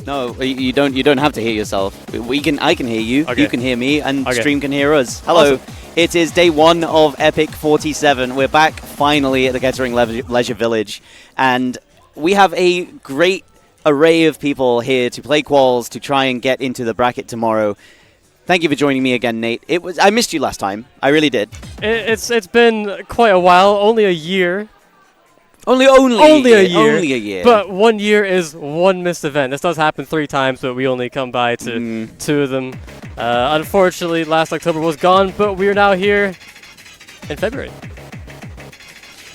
No, you don't have to hear yourself. I can hear you. Okay. You can hear me, and Okay. stream can hear us. Hello. Awesome. It is day 1 of EPIC47. We're back finally at the Kettering Leisure Village, and we have a great array of people here to play quals to try and get into the bracket tomorrow. Thank you for joining me again, Nate. I missed you last time. I really did. It's been quite a while, only a year. Only a year. But 1 year is one missed event. This does happen 3 times, but we only come by to 2 of them. Unfortunately, last October was gone, but we are now here in February.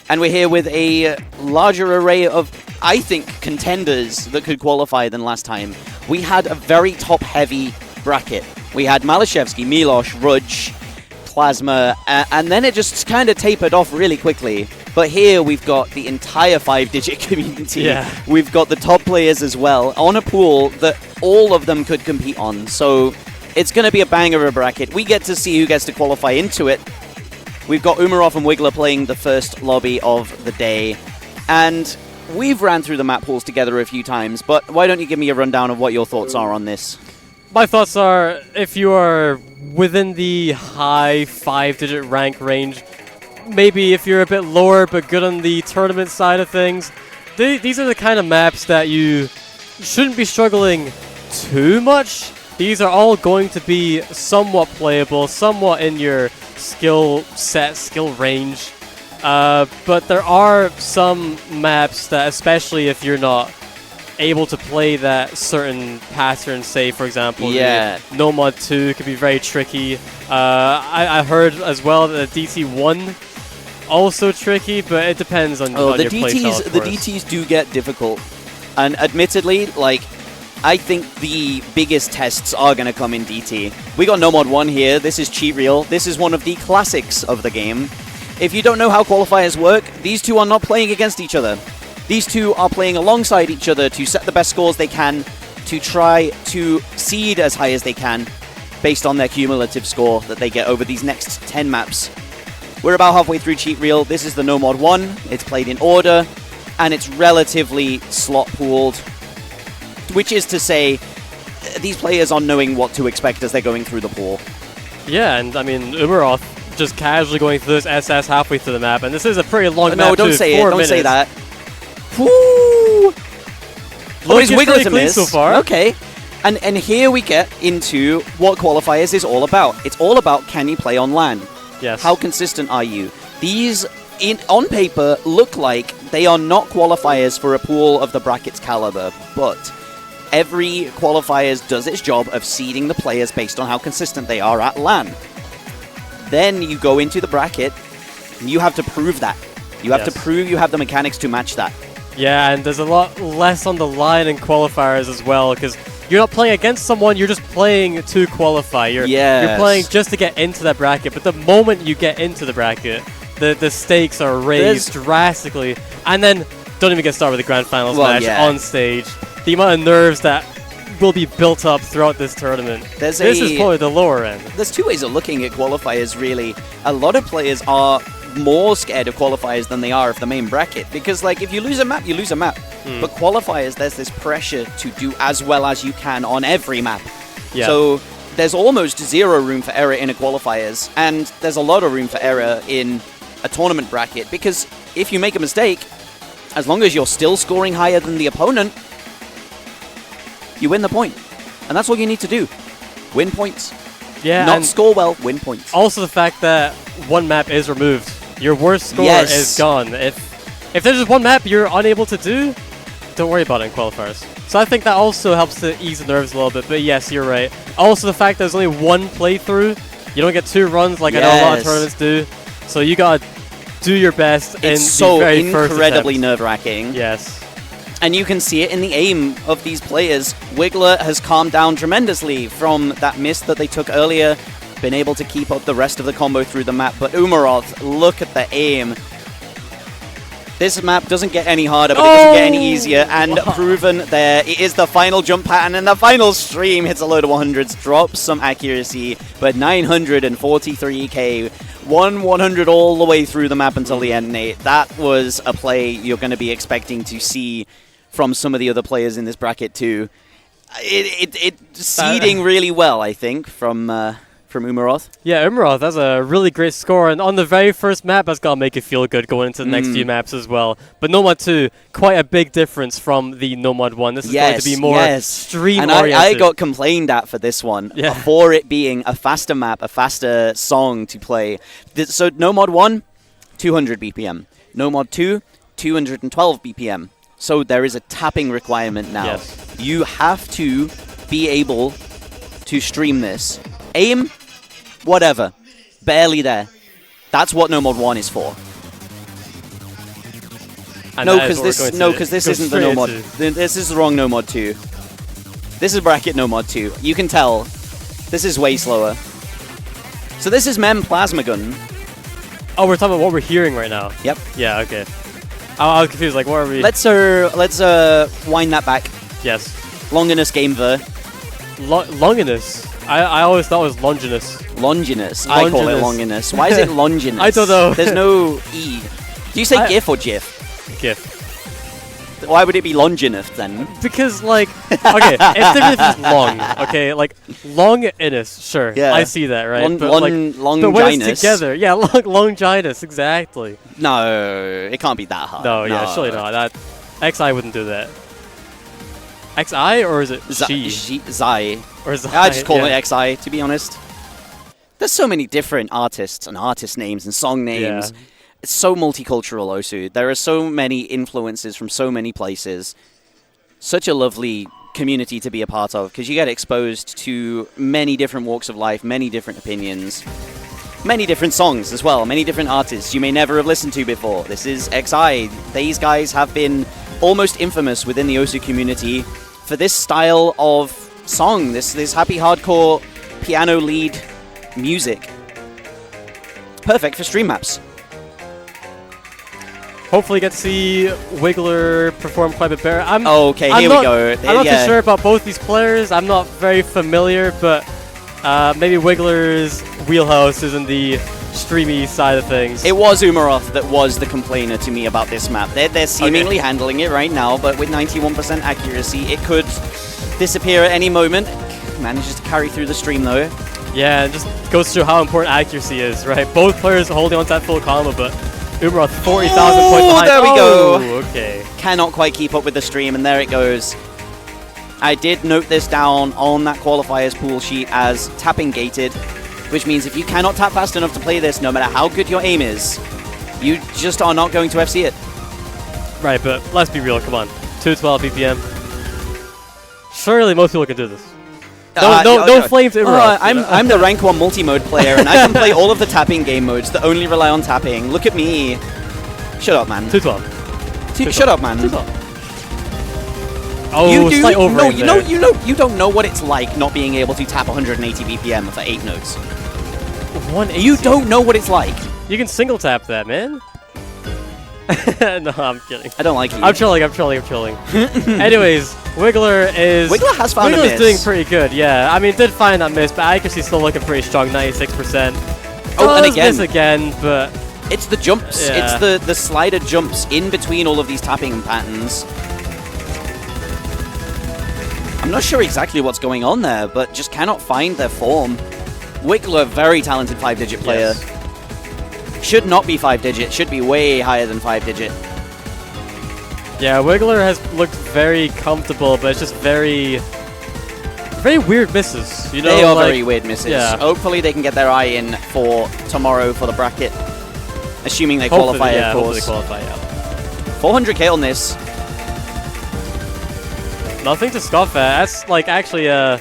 And we're here with a larger array of, I think, contenders that could qualify than last time. We had a very top-heavy bracket. We had Malashevsky, Milosh, Rudge, Plasma, and then it just kind of tapered off really quickly. But here we've got the entire 5-digit community. Yeah. We've got the top players as well on a pool that all of them could compete on. So it's going to be a banger of a bracket. We get to see who gets to qualify into it. We've got Umarov and Wiggler playing the first lobby of the day. And we've ran through the map pools together a few times, but why don't you give me a rundown of what your thoughts are on this? My thoughts are, if you are within the high 5-digit rank range, maybe if you're a bit lower but good on the tournament side of things, these are the kind of maps that you shouldn't be struggling too much. These are all going to be somewhat playable, somewhat in your skill set, skill range. But there are some maps that, especially if you're not able to play that certain pattern, say, for example, Nomad 2 could be very tricky. I heard as well that the DT1 also tricky, but it depends on, on your playstyle. The DTs do get difficult, and admittedly, like, I think the biggest tests are going to come in DT. We got Nomad 1 here. This is Cheat Reel. This is one of the classics of the game. If you don't know how qualifiers work, these two are not playing against each other. These two are playing alongside each other to set the best scores they can, to try to seed as high as they can, based on their cumulative score that they get over these next 10 maps. We're about halfway through Cheat Reel. This is the Nomad 1. It's played in order, and it's relatively slot-pooled, which is to say, these players are knowing what to expect as they're going through the pool. Yeah, and I mean, Umarov just casually going through this SS halfway through the map, and this is a pretty long map. No, don't say it. Don't say that. Woo! Oh, he's Wiggler to miss. So far. Okay. And here we get into what Qualifiers is all about. It's all about, can you play on LAN? Yes. How consistent are you? These, on paper, look like they are not qualifiers for a pool of the bracket's caliber, but every Qualifiers does its job of seeding the players based on how consistent they are at LAN. Then you go into the bracket, and you have to prove that. You have to prove you have the mechanics to match that. Yeah, and there's a lot less on the line in Qualifiers as well, because you're not playing against someone, you're just playing to qualify. You're playing just to get into that bracket, but the moment you get into the bracket, the stakes are raised drastically. And then, don't even get started with the Grand Finals match on stage. The amount of nerves that will be built up throughout this tournament. This is probably the lower end. There's 2 ways of looking at Qualifiers, really. A lot of players are more scared of Qualifiers than they are of the main bracket, because, like, if you lose a map, you lose a map. But Qualifiers, there's this pressure to do as well as you can on every map. Yeah. So there's almost 0 room for error in a Qualifiers, and there's a lot of room for error in a tournament bracket, because if you make a mistake, as long as you're still scoring higher than the opponent, you win the point. And that's all you need to do. Win points. Yeah, not score well, win points. Also the fact that one map is removed. Your worst score is gone. If there's just one map you're unable to do, don't worry about it in Qualifiers. So I think that also helps to ease the nerves a little bit, but yes, you're right. Also the fact that there's only 1 playthrough, you don't get 2 runs like I know a lot of tournaments do, so you gotta do your best in the very first attempt. It's so incredibly nerve-wracking. Yes. And you can see it in the aim of these players. Wiggler has calmed down tremendously from that miss that they took earlier, been able to keep up the rest of the combo through the map, but Umarov, look at the aim. This map doesn't get any harder, but it doesn't get any easier, and proven there. It is the final jump pattern, and the final stream hits a load of 100s, drops some accuracy, but 943k, 100 all the way through the map until the end, Nate. That was a play you're going to be expecting to see from some of the other players in this bracket too. It's seeding really well, I think, from Umaroth. Yeah, Umaroth, that's a really great score, and on the very first map, that's gonna make you feel good going into the next few maps as well. But Nomad 2, quite a big difference from the Nomad 1. This is going to be more stream-oriented. And I got complained at for this one, for it being a faster map, a faster song to play. So Nomad 1, 200 BPM. Nomad 2, 212 BPM. So there is a tapping requirement now. Yes. You have to be able to stream this. Aim, whatever. Barely there. That's what Nomad 1 is for. And no, because this isn't the Nomad. This is the wrong Nomad 2. This is bracket Nomad 2. You can tell. This is way slower. So this is Mem Plasma Gun. Oh, we're talking about what we're hearing right now. Yep. Yeah, okay. I was confused, like, what are we... Let's wind that back. Yes. Longinus game ver. Longinus? I always thought it was Longinus. Longinus. I call it Longinus. Why is it Longinus? I don't know. There's no E. Do you say GIF or GIF? GIF. Why would it be Longinus then? Because, like, okay, it's different if it's long, okay? Like, Longinus, sure. Yeah. I see that, right? But when it's together, yeah, Longinus, exactly. No, it can't be that hard. No, yeah, surely not. That XI wouldn't do that. XI, or is it Zai. Or Zai? I just call it XI, to be honest. There's so many different artists and artist names and song names. Yeah. It's so multicultural, Osu. There are so many influences from so many places. Such a lovely community to be a part of, because you get exposed to many different walks of life, many different opinions, many different songs as well, many different artists you may never have listened to before. This is XI. These guys have been almost infamous within the Osu community for this style of song, this happy hardcore piano lead music. Perfect for stream maps. Hopefully get to see Wiggler perform quite a bit better. Okay, here we go. I'm not too sure about both these players. I'm not very familiar, but maybe Wiggler's wheelhouse is in the streamy side of things. It was Umaroth that was the complainer to me about this map. They're seemingly handling it right now, but with 91% accuracy, it could disappear at any moment. Manages to carry through the stream though. Yeah, it just goes to show how important accuracy is, right? Both players holding on to that full combo, but Umaroth 40,000 points behind. There we go. Okay. Cannot quite keep up with the stream, and there it goes. I did note this down on that qualifiers pool sheet as tapping gated, which means if you cannot tap fast enough to play this, no matter how good your aim is, you just are not going to FC it. Right, but let's be real, come on. 212 BPM. Surely most people can do this. No flames in I'm the rank 1 multi-mode player, and I can play all of the tapping game modes that only rely on tapping. Look at me. Shut up, man. 212. Shut up, man. 212. Oh, slight over you don't know what it's like not being able to tap 180 BPM for 8 notes. 180? You don't know what it's like. You can single tap that, man. No, I'm kidding. I don't like you. I'm trolling. Anyways, Wiggler has found a miss. Wiggler's doing pretty good, yeah. I mean, did find that miss, but accuracy's still looking pretty strong, 96%. Oh, and miss again, but... It's the jumps. Yeah. It's the slider jumps in between all of these tapping patterns. I'm not sure exactly what's going on there, but just cannot find their form. Wiggler, very talented 5-digit player. Yes. Should not be 5-digit, should be way higher than 5-digit. Yeah, Wiggler has looked very comfortable, but it's just very weird misses. You know, they are very weird misses. Yeah. Hopefully they can get their eye in for tomorrow for the bracket. Assuming they qualify, of course. Hopefully they qualify, yeah. 400k on this. Nothing to scoff at. That's like actually a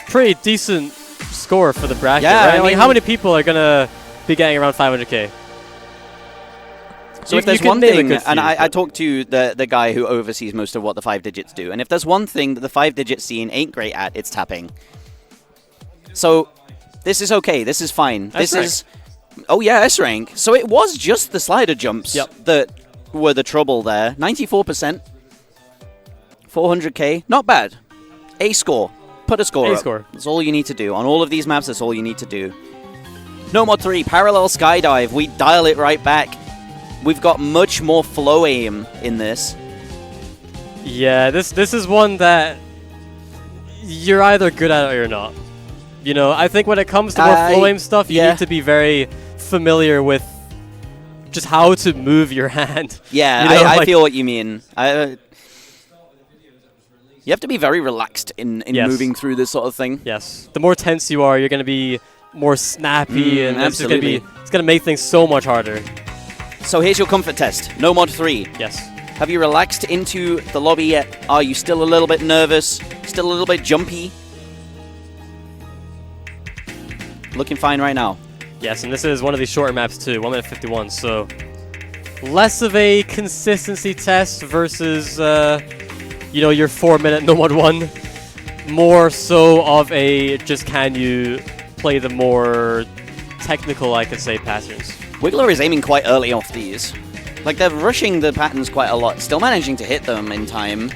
pretty decent score for the bracket, yeah, right? I mean, like how many people are gonna be getting around 500k? So if there's one thing, and I talked to the guy who oversees most of what the 5-digits do, and if there's one thing that the 5-digit scene ain't great at, it's tapping. So this is okay. This is fine. This is... Oh yeah, S-rank. So it was just the slider jumps that were the trouble there. 94%. 400k. Not bad. A score. Put a score up. That's all you need to do. On all of these maps, that's all you need to do. Nomad 3, parallel skydive. We dial it right back. We've got much more flow aim in this. Yeah, this is one that you're either good at it or you're not. You know, I think when it comes to more flow aim stuff, you need to be very familiar with just how to move your hand. Yeah, you know, I feel what you mean. You have to be very relaxed in moving through this sort of thing. Yes. The more tense you are, you're going to be more snappy, and it's going to make things so much harder. So here's your comfort test. No Mod 3. Yes. Have you relaxed into the lobby yet? Are you still a little bit nervous? Still a little bit jumpy? Looking fine right now. Yes, and this is one of these shorter maps too, 1 minute 51, so less of a consistency test versus, you know, your 4-minute No Mod 1. More so of a just can you play the more technical, I could say, patterns. Wiggler is aiming quite early off these. Like, they're rushing the patterns quite a lot, still managing to hit them in time.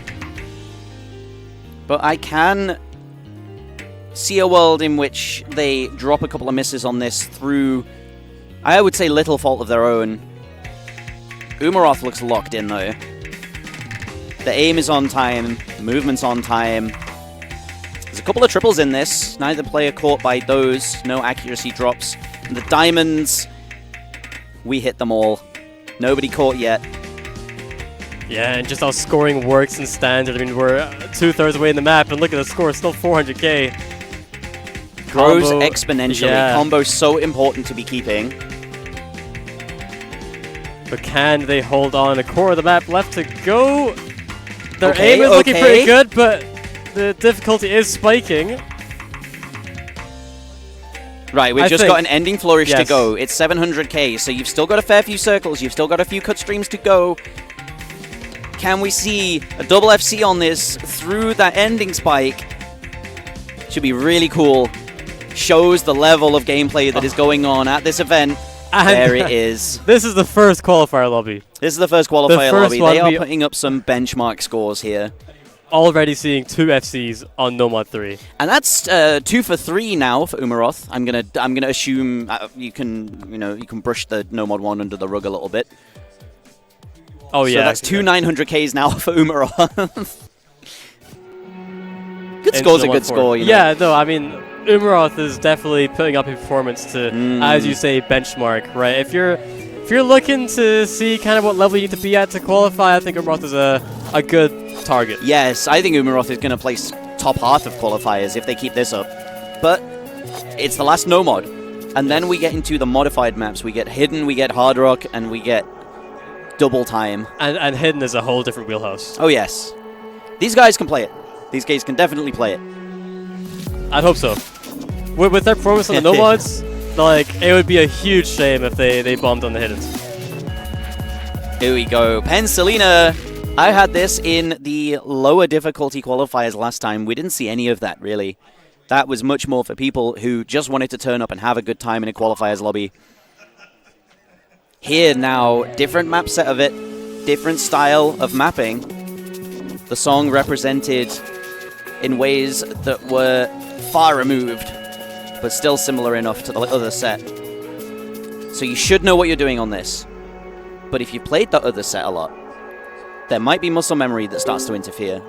But I can see a world in which they drop a couple of misses on this through, I would say, little fault of their own. Umaroth looks locked in, though. The aim is on time, movement's on time. There's a couple of triples in this. Neither player caught by those. No accuracy drops. And the diamonds, we hit them all. Nobody caught yet. Yeah, and just how scoring works in Standard. I mean, we're 2/3 away in the map, and look at the score. It's still 400k. Grows exponentially. Yeah. Combo's so important to be keeping. But can they hold on? A core of the map left to go. Their aim is looking pretty good, but the difficulty is spiking. Right, we've just got an ending flourish to go. It's 700k, so you've still got a fair few circles. You've still got a few cut streams to go. Can we see a double FC on this through that ending spike? Should be really cool. Shows the level of gameplay that is going on at this event. And there it is. This is the first qualifier lobby. This is the first qualifier lobby. They are putting up some benchmark scores here. Already seeing 2 FCs on No Mod 3. And that's 2 for 3 now for Umaroth. I'm gonna assume you can brush the No Mod 1 under the rug a little bit. Oh yeah. So that's 2 900Ks now for Umaroth. Good score's a good score, you know. Yeah, no, I mean, Umaroth is definitely putting up a performance to, as you say, benchmark, right? If you're looking to see kind of what level you need to be at to qualify, I think Umaroth is a good target. Yes, I think Umaroth is going to place top half of qualifiers if they keep this up. But it's the last no mod. And then we get into the modified maps. We get Hidden, we get Hard Rock, and we get Double Time. And Hidden is a whole different wheelhouse. Oh, yes. These guys can play it. These guys can definitely play it. I'd hope so. With their performance on the no mods, like, it would be a huge shame if they bombed on the Hiddens. Here we go. Pensalina. I had this in the lower difficulty qualifiers last time. We didn't see any of that, really. That was much more for people who just wanted to turn up and have a good time in a qualifiers lobby. Here now, different map set of it, different style of mapping. The song represented in ways that were far removed, but still similar enough to the other set. So you should know what you're doing on this. But if you played the other set a lot, there might be muscle memory that starts to interfere.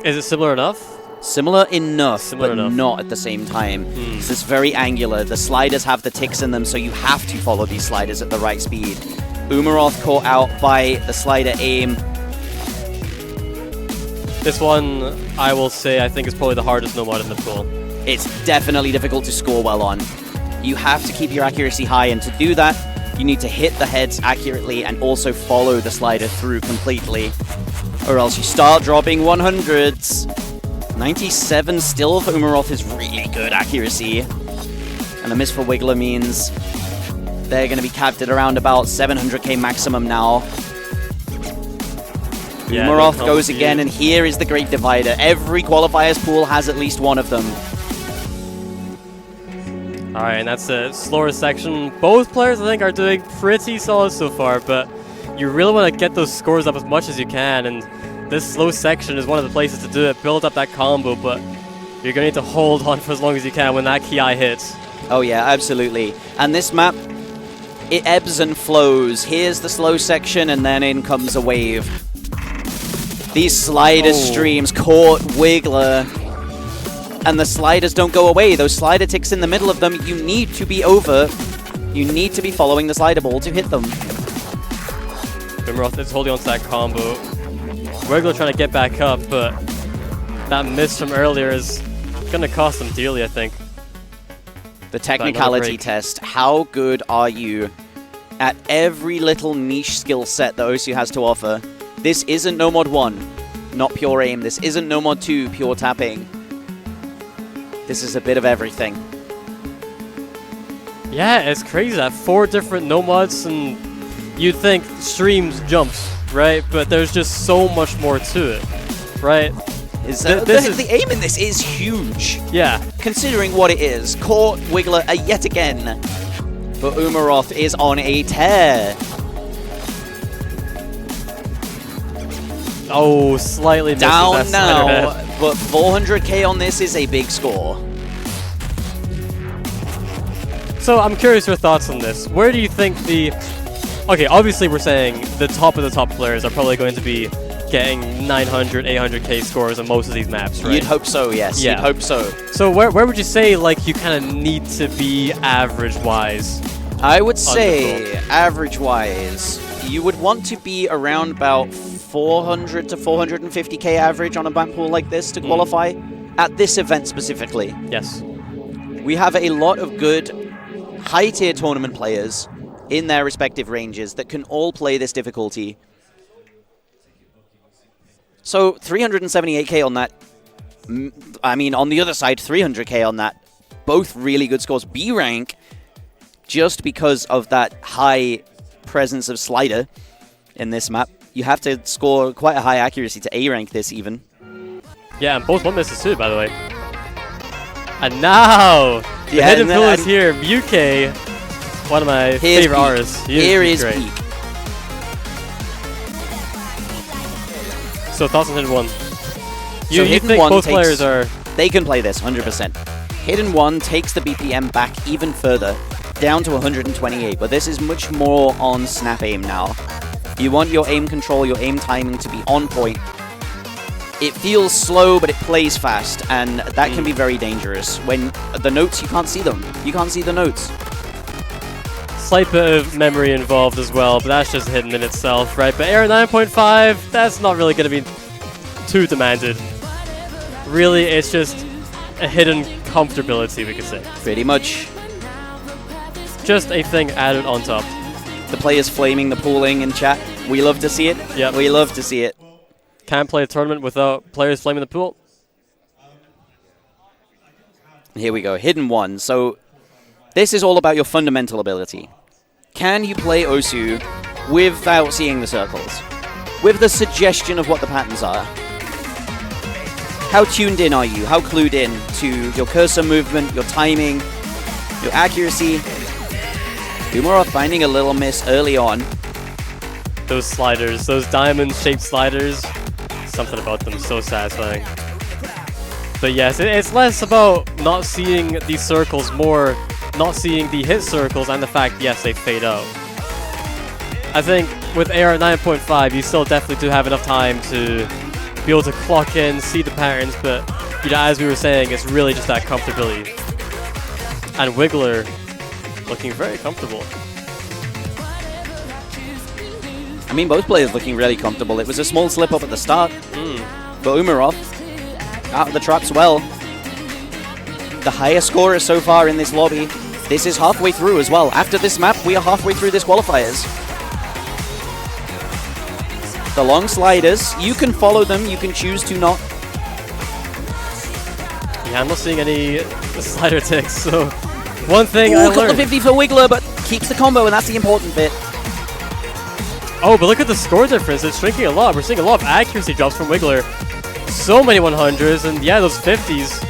Is it similar enough? Similar enough, not at the same time. This is very angular. The sliders have the ticks in them, so you have to follow these sliders at the right speed. Umaroth caught out by the slider aim. This one, I will say, I think is probably the hardest no mod in the pool. It's definitely difficult to score well on. You have to keep your accuracy high, and to do that, you need to hit the heads accurately and also follow the slider through completely, or else you start dropping 100s. 97 still for Umaroth is really good accuracy. And a miss for Wiggler means they're going to be capped at around about 700k maximum now. Yeah, Umaroth goes again, and here is the Great Divider. Every qualifiers pool has at least one of them. Alright, and that's the slower section. Both players, I think, are doing pretty solid so far, but you really want to get those scores up as much as you can, and this slow section is one of the places to do it. Build up that combo, but you're going to need to hold on for as long as you can when that Ki hits. Oh yeah, absolutely. And this map, it ebbs and flows. Here's the slow section, and then in comes a wave. These slider streams caught Wiggler. And the sliders don't go away. Those slider ticks in the middle of them, you need to be over. You need to be following the slider ball to hit them. Bimroth is holding on to that combo. Wiggler trying to get back up, but that miss from earlier is going to cost them dearly, I think. The technicality test. How good are you at every little niche skill set that Osu has to offer? This isn't No Mod 1, not pure aim. This isn't No Mod 2, pure tapping. This is a bit of everything. Yeah, it's crazy that 4 different no mods, and you'd think streams jumps, right? But there's just so much more to it, right? The aim in this is huge. Yeah. Considering what it is. Caught Wiggler yet again. But Umaroth is on a tear. Oh, slightly misses down that now, slider. but 400k on this is a big score. So I'm curious your thoughts on this. Where do you think the... Okay, obviously we're saying the top of the top players are probably going to be getting 900, 800k scores on most of these maps, right? You'd hope so, yes. Yeah. You'd hope so. So where would you say like you kind of need to be average-wise? I would say average-wise, you would want to be around about 400 to 450k average on a map pool like this to qualify at this event specifically. Yes. We have a lot of good high-tier tournament players in their respective ranges that can all play this difficulty. So 378k on that. I mean, on the other side, 300k on that. Both really good scores. B rank, just because of that high presence of slider in this map, you have to score quite a high accuracy to A rank this even. Yeah, and both one misses too, by the way. And now, the hidden pull is here. Muke, one of my favorite artists. Here is Peak. So thoughts on Hidden 1? So you Hidden think 1 both players are... They can play this, 100%. Hidden 1 takes the BPM back even further, down to 128, but this is much more on snap aim now. You want your aim control, your aim timing to be on point. It feels slow, but it plays fast, and that can be very dangerous. When the notes, you can't see them. You can't see the notes. Slight bit of memory involved as well, but that's just hidden in itself, right? But Air 9.5, that's not really going to be too demanded. Really, it's just a hidden comfortability, we could say. Pretty much. Just a thing added on top. The players flaming the pooling in chat. We love to see it. Yep. We love to see it. Can't play a tournament without players flaming the pool. Here we go, Hidden 1. So this is all about your fundamental ability. Can you play Osu without seeing the circles? With the suggestion of what the patterns are? How tuned in are you? How clued in to your cursor movement, your timing, your accuracy? Umaroth finding a little miss early on. Those sliders, those diamond-shaped sliders, something about them so satisfying. But yes, it's less about not seeing these circles, more not seeing the hit circles and the fact, yes, they fade out. I think with AR 9.5, you still definitely do have enough time to be able to clock in, see the patterns, but you know, as we were saying, it's really just that comfortability. And Wiggler looking very comfortable. I mean, both players looking really comfortable. It was a small slip up at the start, but Umaroth out of the traps well. The highest scorer so far in this lobby. This is halfway through as well. After this map, we are halfway through this qualifiers. The long sliders, you can follow them, you can choose to not. Yeah, I'm not seeing any slider ticks, so one thing I learned. Got the 50 for Wiggler, but keeps the combo, and that's the important bit. Oh, but look at the score difference. It's shrinking a lot. We're seeing a lot of accuracy drops from Wiggler. So many 100s, and yeah, those 50s.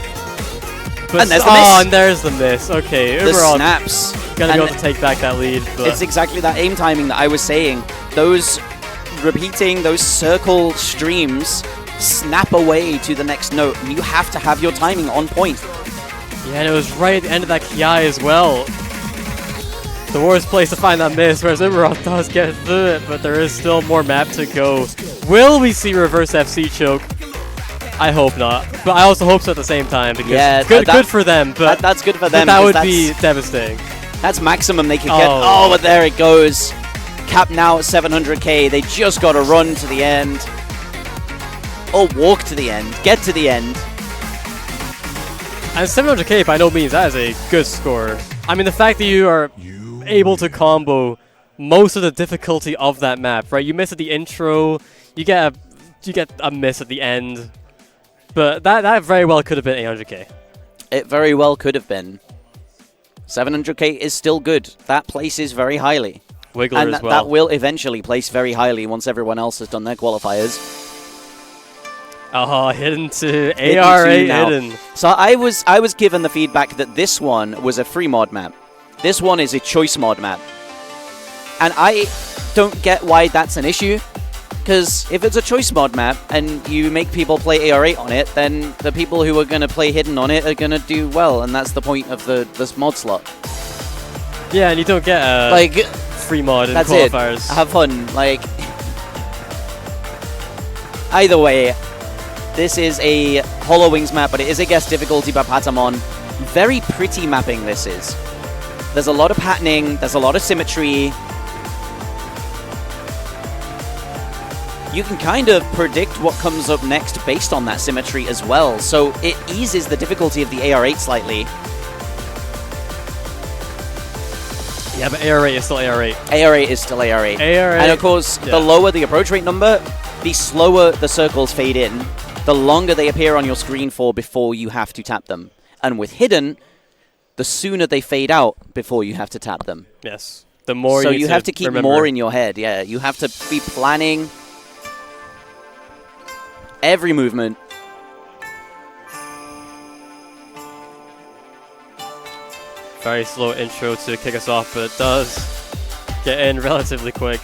But and there's the miss. And there's the miss. Okay, the overall, snaps. Gonna be able to take back that lead. But it's exactly that aim timing that I was saying. Those repeating, those circle streams snap away to the next note, and you have to have your timing on point. Yeah, and it was right at the end of that Ki as well. The worst place to find that miss, whereas Umaroth does get through it, but there is still more map to go. Will we see reverse FC choke? I hope not, but I also hope so at the same time because Yeah, good for them. But that's good for them. that would be devastating. That's maximum they could get. Oh, but there it goes. Cap now at 700k. They just got to run to the end. Or walk to the end. Get to the end. And 700k by no means, that is a good score. I mean, the fact that you are able to combo most of the difficulty of that map, right? You miss at the intro, you get a miss at the end, but that very well could have been 800k. It very well could have been. 700k is still good. That places very highly. Wiggler and as well. That will eventually place very highly once everyone else has done their qualifiers. Oh, hidden to ARA hidden. So I was given the feedback that this one was a free mod map. This one is a choice mod map. And I don't get why that's an issue. Because if it's a choice mod map and you make people play AR8 on it, then the people who are going to play hidden on it are going to do well. And that's the point of this mod slot. Yeah, and you don't get a free mod in qualifiers. It. Have fun. Like, either way, this is a Hollow Wings map, but it is a guess difficulty by Patamon. Very pretty mapping this is. There's a lot of patterning, there's a lot of symmetry. You can kind of predict what comes up next based on that symmetry as well, so it eases the difficulty of the AR8 slightly. Yeah, but AR8 is still AR8. AR8 is still AR8. AR8. And of course, the lower the approach rate number, the slower the circles fade in, the longer they appear on your screen for before you have to tap them. And with hidden, the sooner they fade out before you have to tap them. Yes. The more so you have to keep more in your head. Yeah, you have to be planning every movement. Very slow intro to kick us off, but it does get in relatively quick.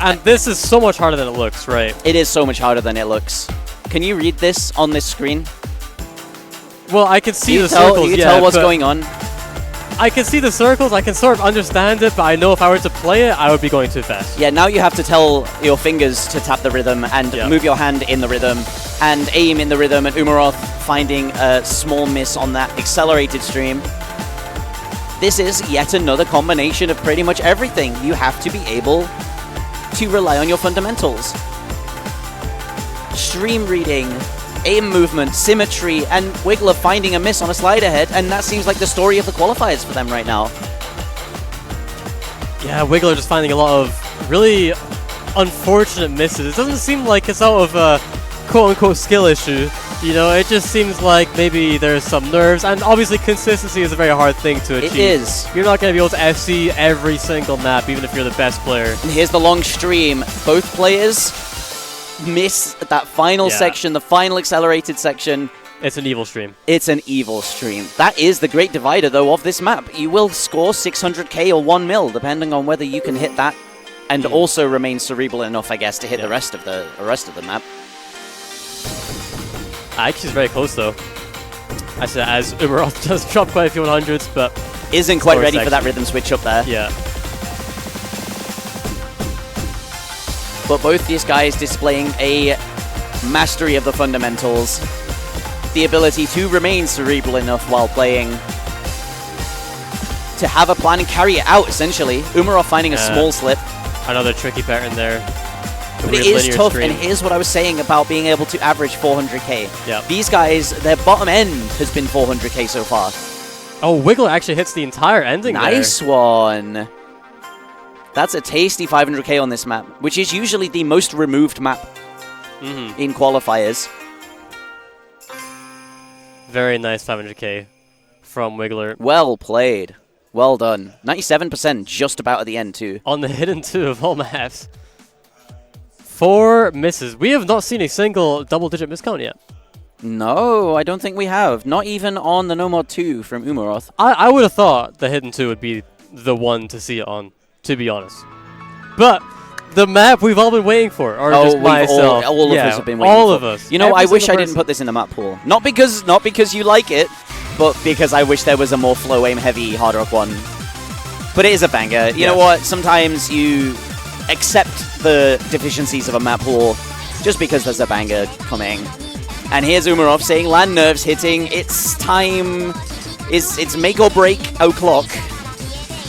And this is so much harder than it looks, right? It is so much harder than it looks. Can you read this on this screen? Well, I can see the circles, you can tell what's going on. I can see the circles, I can sort of understand it, but I know if I were to play it, I would be going too fast. Yeah, now you have to tell your fingers to tap the rhythm and move your hand in the rhythm and aim in the rhythm, and Umaroth finding a small miss on that accelerated stream. This is yet another combination of pretty much everything. You have to be able to rely on your fundamentals. Stream reading, aim movement, symmetry, and Wiggler finding a miss on a slide ahead, and that seems like the story of the qualifiers for them right now. Yeah, Wiggler just finding a lot of really unfortunate misses. It doesn't seem like it's out of a quote-unquote skill issue. You know, it just seems like maybe there's some nerves, and obviously consistency is a very hard thing to achieve. It is. You're not going to be able to FC every single map, even if you're the best player. And here's the long stream. Both players miss that final section, the final accelerated section. It's an evil stream. It's an evil stream. That is the great divider, though, of this map. You will score 600k or 1 mil, depending on whether you can hit that and also remain cerebral enough, I guess, to hit the rest of the map. Actually, it's very close, though. As Umaroth does drop quite a few 100s, but isn't quite ready for that rhythm switch up there. Yeah. But both these guys displaying a mastery of the fundamentals, the ability to remain cerebral enough while playing, to have a plan and carry it out, essentially. Umaroth finding a small slip. Another tricky pattern there. But it is tough, and here's what I was saying about being able to average 400k. Yeah. These guys, their bottom end has been 400k so far. Oh, Wiggler actually hits the entire ending Nice one. That's a tasty 500k on this map, which is usually the most removed map in qualifiers. Very nice 500k from Wiggler. Well played. Well done. 97% just about at the end, too. On the hidden 2 of all maps. 4 misses. We have not seen a single double-digit miscount yet. No, I don't think we have. Not even on the No Mod 2 from Umaroth. I would have thought the hidden 2 would be the one to see it on, to be honest. But the map we've all been waiting for, or just myself. All of us have been waiting for. All of us. You know, I wish I didn't put this in the map pool. Not because you like it, but because I wish there was a more flow aim heavy hard rock one. But it is a banger. You know what? Sometimes you accept the deficiencies of a map pool just because there's a banger coming. And here's Umarov saying land nerves hitting. It's time. It's make or break o'clock.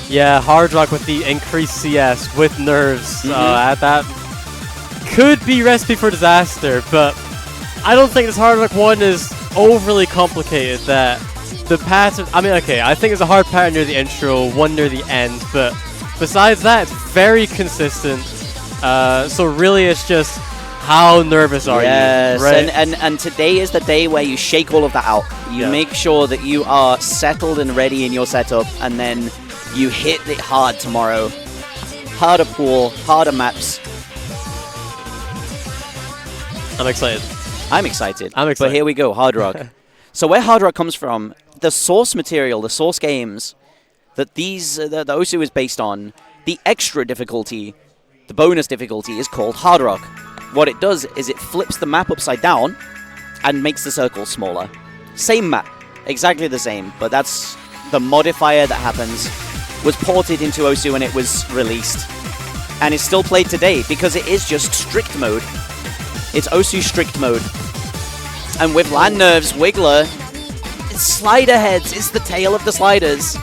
Yeah, Hard Rock with the increased CS with nerves. That could be recipe for disaster, but I don't think this Hard Rock 1 is overly complicated. That the pattern, I mean, okay, I think it's a hard pattern near the intro, one near the end, but besides that, it's very consistent. So really, it's just how nervous are you, right? And today is the day where you shake all of that out. You make sure that you are settled and ready in your setup, and then you hit it hard tomorrow. Harder pool, harder maps. I'm excited. I'm excited. I'm excited. But here we go, Hard Rock. So where Hard Rock comes from, the source material, the source games that the Osu is based on, the extra difficulty, the bonus difficulty is called Hard Rock. What it does is it flips the map upside down and makes the circle smaller. Same map, exactly the same, but that's the modifier that happens. Was ported into Osu when it was released. And it's still played today because it is just strict mode. It's Osu strict mode. And with land nerves, Wiggler, it's slider heads. It's the tail of the sliders.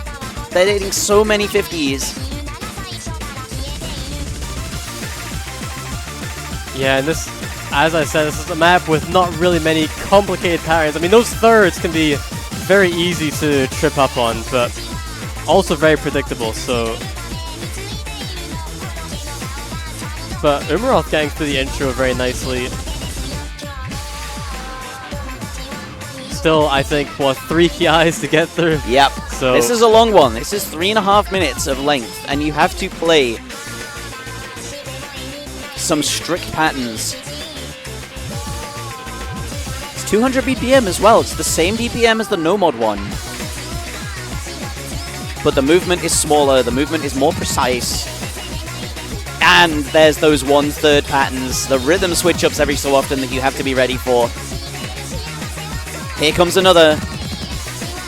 They're hitting so many 50s. Yeah, and this, as I said, this is a map with not really many complicated patterns. I mean, those thirds can be very easy to trip up on, but also very predictable, so... But Umarov getting through the intro very nicely. Still, I think, what, 3 KIs to get through? Yep. So this is a long one. This is 3.5 minutes of length, and you have to play some strict patterns. It's 200 BPM as well. It's the same BPM as the no-mod one. But the movement is smaller, the movement is more precise. And there's those 1/3 patterns, the rhythm switch-ups every so often that you have to be ready for. Here comes another.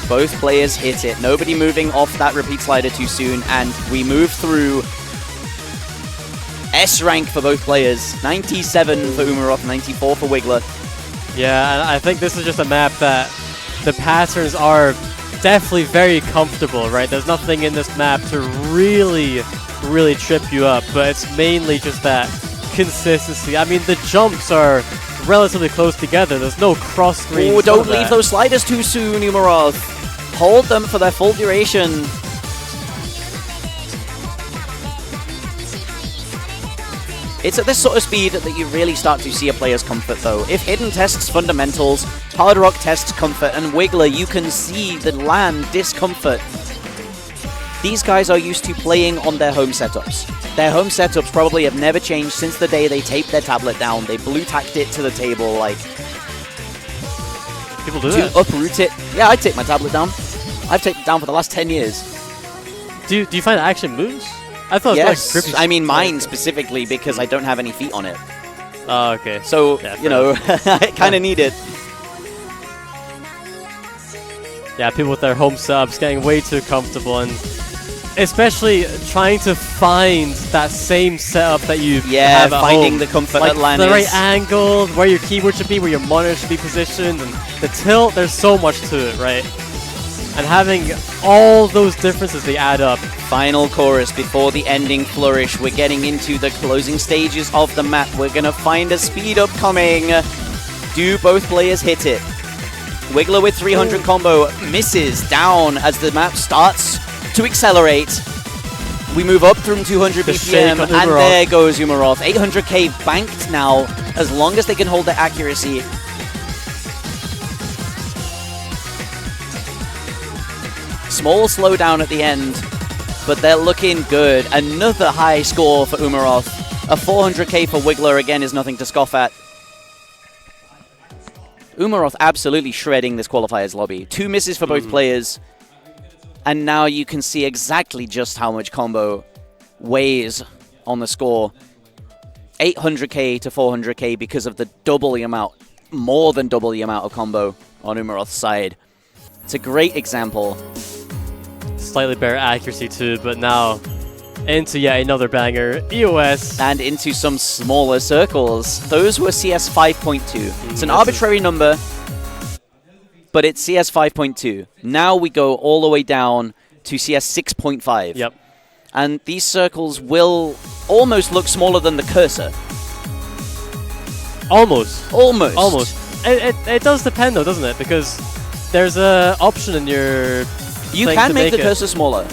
Both players hit it. Nobody moving off that repeat slider too soon, and we move through S rank for both players. 97 for Umarov, 94 for Wiggler. yeah, and I think this is just a map that the patterns are definitely very comfortable, right? There's nothing in this map to really trip you up, but it's mainly just that consistency. I mean, the jumps are relatively close together. There's no cross screens. Oh, don't leave those sliders too soon, Umarov. Hold them for their full duration. It's at this sort of speed that you really start to see a player's comfort, though. If Hidden tests fundamentals, Hard Rock tests comfort, and Wiggler, you can see the land discomfort. These guys are used to playing on their home setups. Their home setups probably have never changed since the day they taped their tablet down. They blue-tacked it to the table, like... People do to that. uproot it. Yeah, I take my tablet down. I've taken it down for the last 10 years. Do you find it actually moves? I thought it was Yes, like grippy. I mean mine specifically because I don't have any feet on it. Oh, okay. So, Yeah, you know, I kind of need it. Yeah, people with their home subs getting way too comfortable, and especially trying to find that same setup that you have at finding home. the comfort Like at LAN the right is- angle, where your keyboard should be, where your monitor should be positioned, and the tilt. There's so much to it, right? And having all those differences, they add up. Final chorus before the ending flourish. We're getting into the closing stages of the map. We're going to find a speed up coming. Do both players hit it? Wiggler with 300 combo misses down as the map starts to accelerate. We move up from 200 The shake BPM, on and Umarov. there goes Umarov. 800k banked now, as long as they can hold their accuracy. Small slowdown at the end, but they're looking good. Another high score for Umarov. A 400k for Wiggler, again, is nothing to scoff at. Umarov absolutely shredding this qualifiers lobby. 2 misses for both players. And now you can see exactly just how much combo weighs on the score. 800k to 400k because of the double the amount, more than double the amount of combo on Umarov's side. It's a great example. Slightly better accuracy too, but now into yet another banger, EOS. And into some smaller circles. Those were CS 5.2. It's an arbitrary number, but it's CS 5.2. Now we go all the way down to CS 6.5. Yep. And these circles will almost look smaller than the cursor. Almost. Almost. Almost. It does depend though, doesn't it? Because there's a option in your You thing can to make the it. cursor smaller.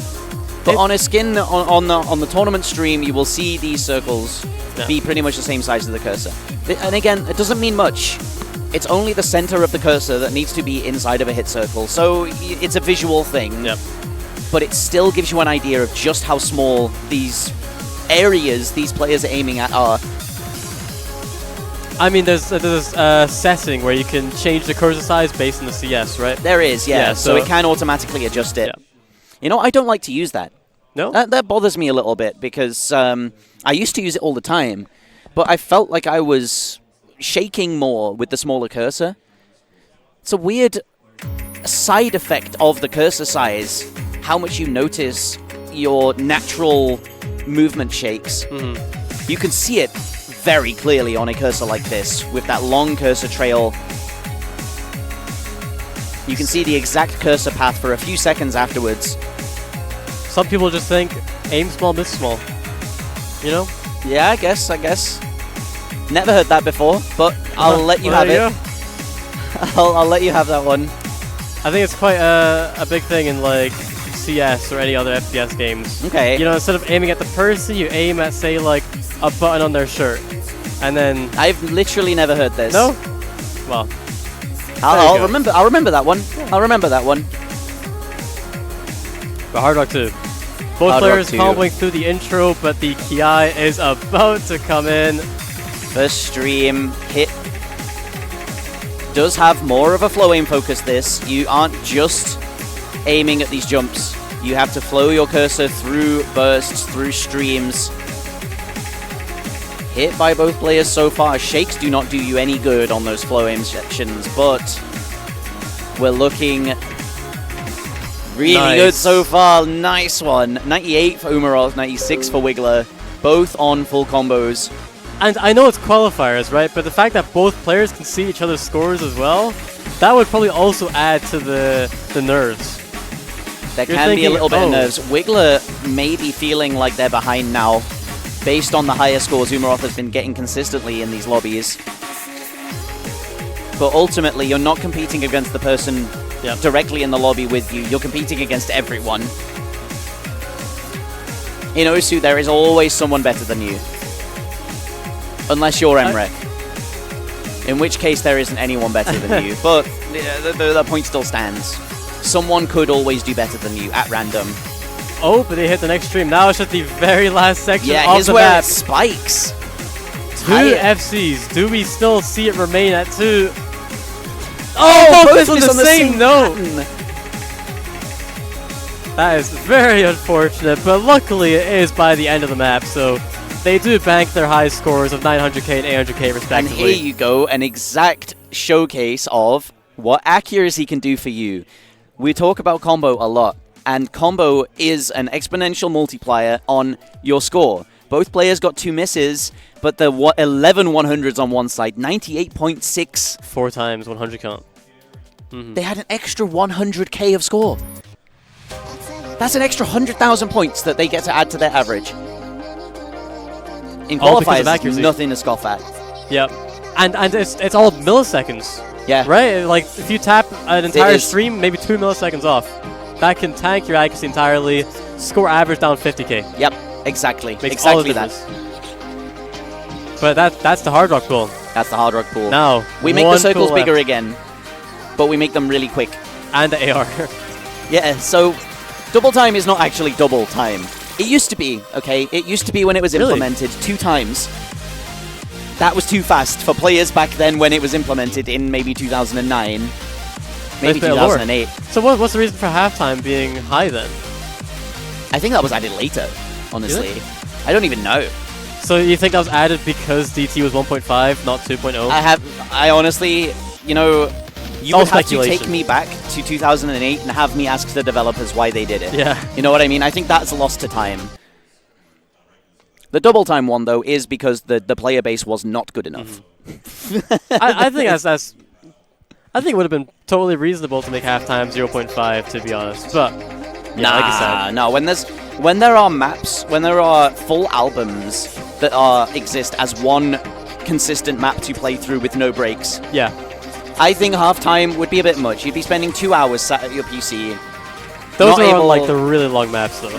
But on a skin on the tournament stream, you will see these circles be pretty much the same size as the cursor. And again, it doesn't mean much. It's only the center of the cursor that needs to be inside of a hit circle. So it's a visual thing. Yep. But it still gives you an idea of just how small these areas these players are aiming at are. I mean, there's a setting where you can change the cursor size based on the CS, right? There is, yeah. So it can automatically adjust it. Yeah. You know, I don't like to use that. No? That bothers me a little bit because I used to use it all the time, but I felt like I was shaking more with the smaller cursor. It's a weird side effect of the cursor size, how much you notice your natural movement shakes. You can see it very clearly on a cursor like this, with that long cursor trail. You can see the exact cursor path for a few seconds afterwards. Some people just think, aim small, miss small. You know? Yeah, I guess. Never heard that before, but I'll let you have it. I'll let you have that one. I think it's quite a big thing in like CS or any other FPS games. Okay. You know, instead of aiming at the person, you aim at, say, like a button on their shirt. And then... I've literally never heard this. No? Well, I'll remember that one. I'll remember that one. But Hard Rock 2. Both Hard Rock players 2. comboing through the intro, but the Ki is about to come in. First stream hit does have more of a flow aim focus. This you aren't just aiming at these jumps. You have to flow your cursor through bursts, through streams. Hit by both players so far. Shakes do not do you any good on those flow aim sections, but we're looking really good so far. Nice one. 98 for Umarov, 96 for Wiggler. Both on full combos. And I know it's qualifiers, right? But the fact that both players can see each other's scores as well, that would probably also add to the nerves. There You're can be a thinking, little bit of oh. nerves. Wiggler may be feeling like they're behind now, based on the higher scores Umarov has been getting consistently in these lobbies. But ultimately, you're not competing against the person directly in the lobby with you. You're competing against everyone. In Osu, there is always someone better than you. Unless you're Emre. In which case, there isn't anyone better than you. But the point still stands. Someone could always do better than you at random. Oh, but they hit the next stream. Now it's at the very last section Yeah, of here's the where map. it spikes. 2 FCs. Do we still see it remain at 2? Oh, both on the same note. pattern. That is very unfortunate, but luckily it is by the end of the map, so they do bank their high scores of 900k and 800k And respectively. here you go, an exact showcase of what accuracy can do for you. We talk about combo a lot, and combo is an exponential multiplier on your score. Both players got 2 misses, but the 11 100s on one side, 98.6. 4 times 100 count. They had an extra 100k of score. That's an extra 100,000 points that they get to add to their average. In All because of qualifiers, accuracy. nothing to scoff at. Yep. And it's all milliseconds. Yeah. Right? Like, if you tap an entire is. stream, maybe 2 milliseconds off. That can tank your accuracy entirely. Score average down 50k. Yep, exactly. Makes all the Exactly that. difference. But that's the Hard Rock pool. That's the Hard Rock pool. Now, We make the one circles pool left. bigger again, but we make them really quick. And the AR. Yeah, so double time is not actually double time. It used to be, okay? It used to be when it was Really? implemented 2 times. That was too fast for players back then when it was implemented in maybe 2009. Maybe Nice bit of lore. 2008. So what's the reason for halftime being high then? I think that was added later, honestly. I don't even know. So you think that was added because DT was 1.5, not 2.0? I honestly, you know, you All would have to speculation. take me back to 2008 and have me ask the developers why they did it. Yeah. You know what I mean? I think that's lost to time. The double time one, though, is because the player base was not good enough. I think I think it would have been totally reasonable to make halftime 0.5, to be honest. But yeah, like I said, no. When there are maps, when there are full albums that exist as one consistent map to play through with no breaks, yeah, I think halftime would be a bit much. You'd be spending 2 hours sat at your PC. those are on, like the really long maps, though.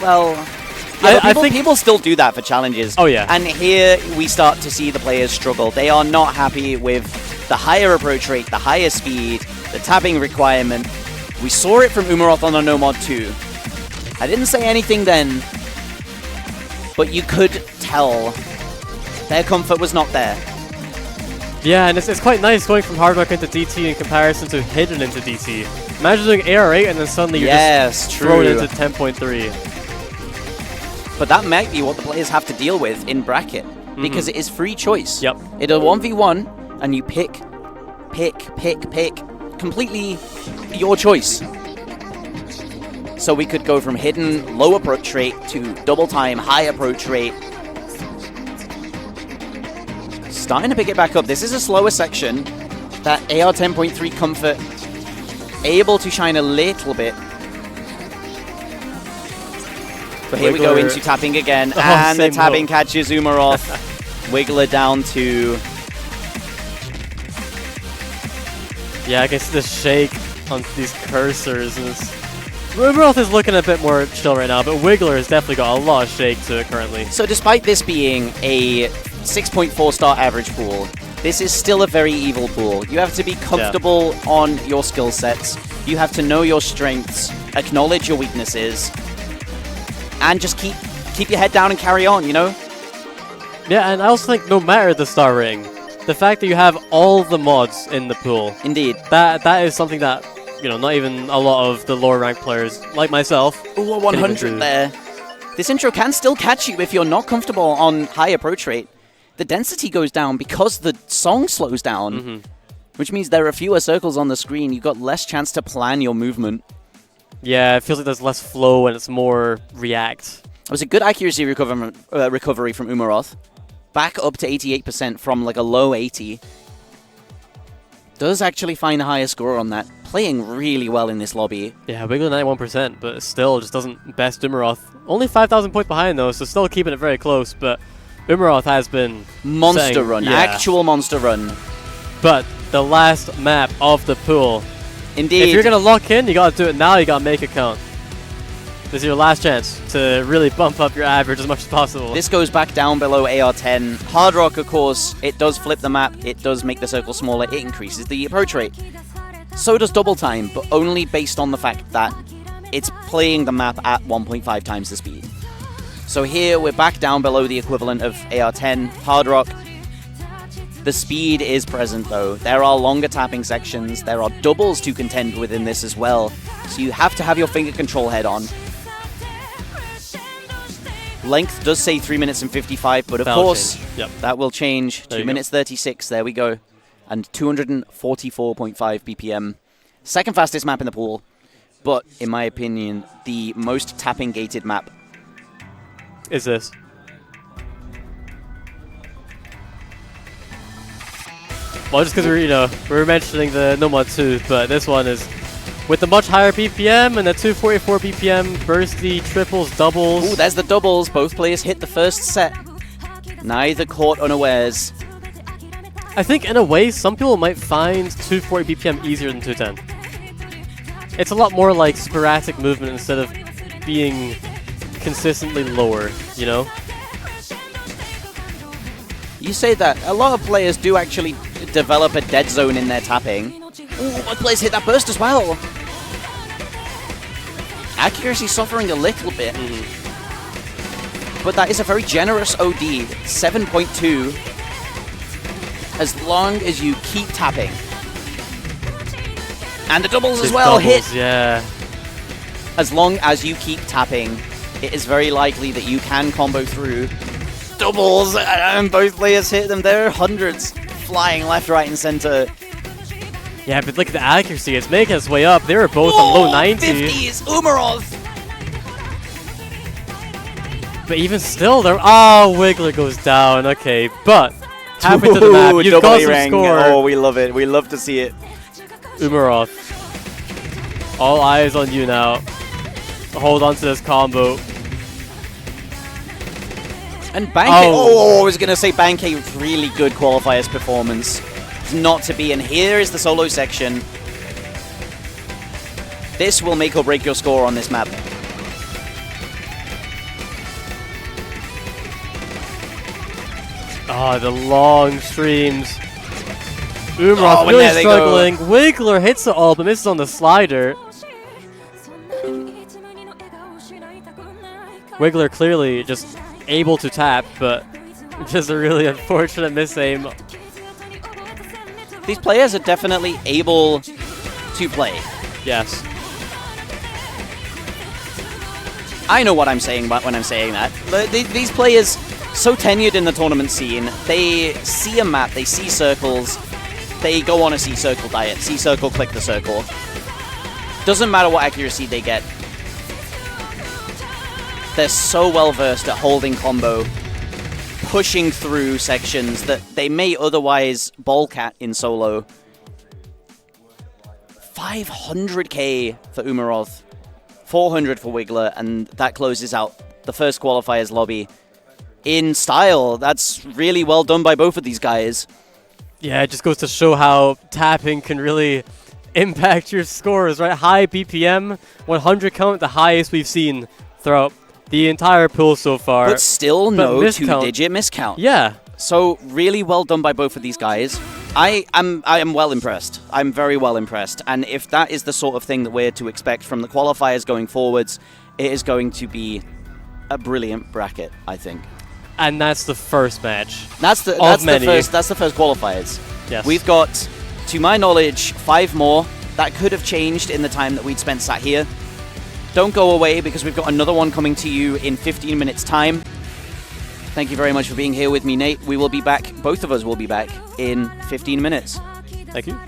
Well, I think people still do that for challenges. Oh yeah, and here we start to see the players struggle. They are not happy with the higher approach rate, the higher speed, the tapping requirement. We saw it from Umaroth on a No Mod 2. I didn't say anything then, but you could tell their comfort was not there. yeah, and it's quite nice going from Hard Rock into DT in comparison to Hidden into DT. Imagine doing AR8 and then suddenly you're just thrown into 10.3. But that might be what the players have to deal with in bracket, because it is free choice. Yep. It's a 1v1, and you pick. Completely your choice. So we could go from hidden, low approach rate to double time, high approach rate. Starting to pick it back up. This is a slower section. That AR 10.3 comfort able to shine a little bit. But here we go into tapping again, and the tapping catches Umaroth. Wiggler down to... Yeah, I guess the shake on these cursors. Umaroth is looking a bit more chill right now, but Wiggler has definitely got a lot of shake to it currently. So despite this being a 6.4 star average pool, this is still a very evil pool. You have to be comfortable on your skill sets. You have to know your strengths, acknowledge your weaknesses, and just keep your head down and carry on, you know? Yeah, and I also think no matter the star rating, the fact that you have all the mods in the pool, indeed, that is something that, you know, not even a lot of the lower ranked players like myself. Ooh, a 100 there. This intro can still catch you if you're not comfortable on high approach rate. The density goes down because the song slows down, which means there are fewer circles on the screen. You've got less chance to plan your movement. Yeah, it feels like there's less flow and it's more react. It was a good accuracy recovery from Umaroth. Back up to 88% from like a low 80. Does actually find a higher score on that. Playing really well in this lobby. Yeah, Wiggler 91%, but still just doesn't best Umaroth. Only 5,000 points behind though, so still keeping it very close, but Umaroth has been monster run, actual monster run. But the last map of the pool. Indeed. If you're going to lock in, you got to do it now, you got to make it count. This is your last chance to really bump up your average as much as possible. This goes back down below AR10. Hard Rock, of course, it does flip the map, it does make the circle smaller, it increases the approach rate. So does Double Time, but only based on the fact that it's playing the map at 1.5 times the speed. So here we're back down below the equivalent of AR10. Hard Rock, the speed is present though. There are longer tapping sections, there are doubles to contend with in this as well. So you have to have your finger control head on. Length does say 3 minutes and 55, but of course, that will change. 2 minutes 36, there we go. And 244.5 BPM. Second fastest map in the pool, but in my opinion, the most tapping gated map. Is this? Well, just because we're mentioning the No Mod 2, but this one is with the much higher BPM and the 244 BPM bursty triples, doubles. Ooh, there's the doubles. Both players hit the first set. Neither caught unawares. I think in a way, some people might find 240 BPM easier than 210. It's a lot more like sporadic movement instead of being consistently lower, you know? You say that. A lot of players do actually develop a dead zone in their tapping. Ooh, my players hit that burst as well. Accuracy suffering a little bit. But that is a very generous OD. 7.2. As long as you keep tapping. And the doubles as well hit. Yeah. As long as you keep tapping, it is very likely that you can combo through. Doubles, and both players hit them. There are hundreds flying left, right, and center. Yeah, but look at the accuracy. It's making its way up. They were both on low 90. 50s, Umaroth. But even still, there. Oh, Wiggler goes down. Okay, but halfway to the map, you've double got A some ring. score. Oh, we love it. We love to see it. Umarov. All eyes on you now. Hold on to this combo. And Banke, I was going to say Banke, really good qualifiers performance. It's not to be, and here is the solo section. This will make or break your score on this map. Ah, the long streams. Umarov really struggling. Wiggler hits it all, but misses on the slider. Wiggler clearly just able to tap, but just a really unfortunate miss-aim. These players are definitely able to play. Yes. I know what I'm saying when I'm saying that. These players, so tenured in the tournament scene, they see a map, they see circles, they go on a C-circle diet. C-circle, click the circle. Doesn't matter what accuracy they get. They're so well versed at holding combo, pushing through sections that they may otherwise bulk at in solo. 500k for Umarov, 400 for Wiggler, and that closes out the first qualifiers lobby in style. That's really well done by both of these guys. Yeah, it just goes to show how tapping can really impact your scores, right? High BPM, 100 count, the highest we've seen throughout the entire pool so far. But still no two-digit miscount. Yeah. So really well done by both of these guys. I am well impressed. I'm very well impressed. And if that is the sort of thing that we're to expect from the qualifiers going forwards, it is going to be a brilliant bracket, I think. And that's the first match. That's the first qualifiers. Yes. We've got, to my knowledge, 5 more. That could have changed in the time that we'd spent sat here. Don't go away, because we've got another one coming to you in 15 minutes' time. Thank you very much for being here with me, Nate. We will be back. Both of us will be back in 15 minutes. Thank you.